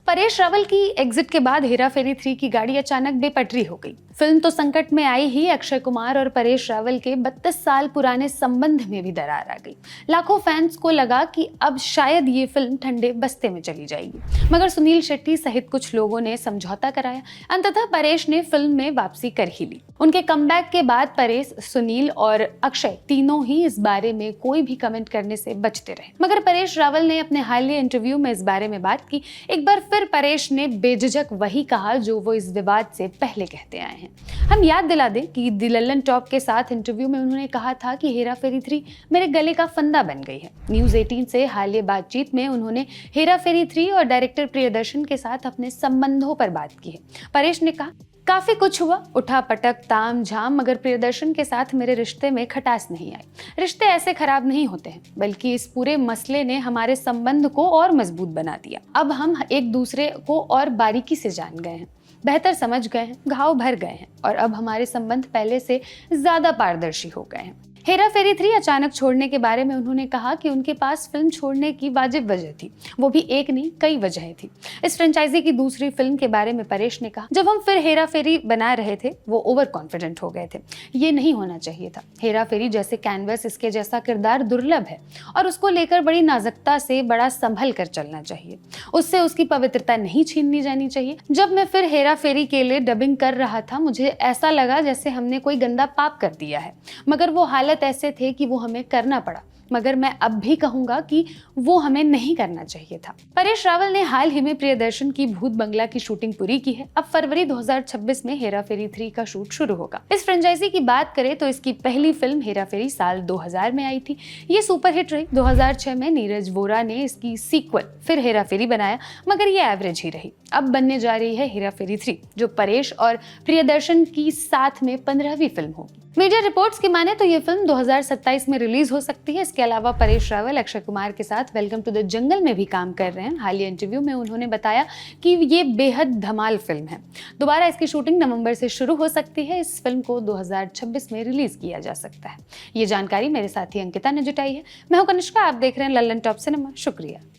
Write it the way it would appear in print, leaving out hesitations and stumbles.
परेश रावल की एग्जिट के बाद हेरा फेरी 3 की गाड़ी अचानक बेपटरी हो गई। फिल्म तो संकट में आई ही, अक्षय कुमार और परेश रावल के 32 साल पुराने संबंध में भी दरार आ गई। लाखों फैंस को लगा कि अब शायद ये फिल्म ठंडे बस्ते में चली जाएगी, मगर सुनील शेट्टी सहित कुछ लोगों ने समझौता कराया। अंततः परेश ने फिल्म में वापसी कर ही ली। उनके कमबैक के बाद परेश, सुनील और अक्षय तीनों ही इस बारे में कोई भी कमेंट करने से बचते रहे, मगर परेश रावल ने अपने हालिया इंटरव्यू में इस बारे में बात की। एक बार फिर परेश ने बेझिझक वही कहा जो वो इस विवाद से पहले कहते आए हैं। हम याद दिला दें कि दी लल्लन टॉप के साथ इंटरव्यू में उन्होंने कहा था कि हेरा फेरी 3 मेरे गले का फंदा बन गई है। न्यूज़ 18 से हालिया बातचीत में उन्होंने हेरा फेरी 3 और डायरेक्टर प्रियदर्शन के साथ अपने संबंधों पर बात की है। परेश ने कहा, काफी कुछ हुआ, उठा पटक ताम झाम, मगर प्रियदर्शन के साथ मेरे रिश्ते में खटास नहीं आई। रिश्ते ऐसे खराब नहीं होते हैं, बल्कि इस पूरे मसले ने हमारे संबंध को और मजबूत बना दिया। अब हम एक दूसरे को और बारीकी से जान गए हैं, बेहतर समझ गए हैं, घाव भर गए हैं और अब हमारे संबंध पहले से ज्यादा पारदर्शी हो गए हैं। हेरा फेरी 3 अचानक छोड़ने के बारे में उन्होंने कहा कि उनके पास फिल्म छोड़ने की वाजिब वजह थी, वो भी एक नहीं कई वजहें थी। इस फ्रेंचाइजी की दूसरी फिल्म के बारे में परेश ने कहा, जब हम फिर हेरा फेरी बना रहे थे वो ओवर कॉन्फिडेंट हो गए थे। ये नहीं होना चाहिए था। हेरा फेरी जैसे कैनवस, इसके जैसा किरदार दुर्लभ है और उसको लेकर बड़ी नाजुकता से, बड़ा संभल कर चलना चाहिए। उससे उसकी पवित्रता नहीं छीननी जानी चाहिए। जब मैं फिर हेरा फेरी के लिए डबिंग कर रहा था, मुझे ऐसा लगा जैसे हमने कोई गंदा पाप कर दिया है, मगर वो हालत ऐसे थे कि वो हमें करना पड़ा। मगर मैं अब भी कहूंगा कि वो हमें नहीं करना चाहिए था। परेश रावल ने हाल ही में प्रियदर्शन की भूत बंगला की शूटिंग पूरी की है। अब फरवरी 2026 में हेरा फेरी 3 का शूट शुरू होगा। इस फ्रेंचाइजी की बात करें तो इसकी पहली फिल्म हेरा फेरी साल 2000 में आई थी। ये सुपरहिट रही। 2006 में नीरज वोरा ने इसकी सीक्वल फिर हेरा फेरी बनाया, मगर ये एवरेज ही रही। अब बनने जा रही है हेरा फेरी 3, जो परेश और प्रियदर्शन की साथ में 15वीं फिल्म होगी। मीडिया रिपोर्ट्स की माने तो ये फिल्म 2027 में रिलीज हो सकती है। इसके अलावा परेश रावल अक्षय कुमार के साथ वेलकम टू द जंगल में भी काम कर रहे हैं। हालिया इंटरव्यू में उन्होंने बताया कि ये बेहद धमाल फिल्म है। दोबारा इसकी शूटिंग नवंबर से शुरू हो सकती है। इस फिल्म को 2026 में रिलीज किया जा सकता है। ये जानकारी मेरे साथी अंकिता ने जुटाई है। मैं हूं कनिष्का, आप देख रहे हैं लल्लन टॉप सिनेमा। शुक्रिया।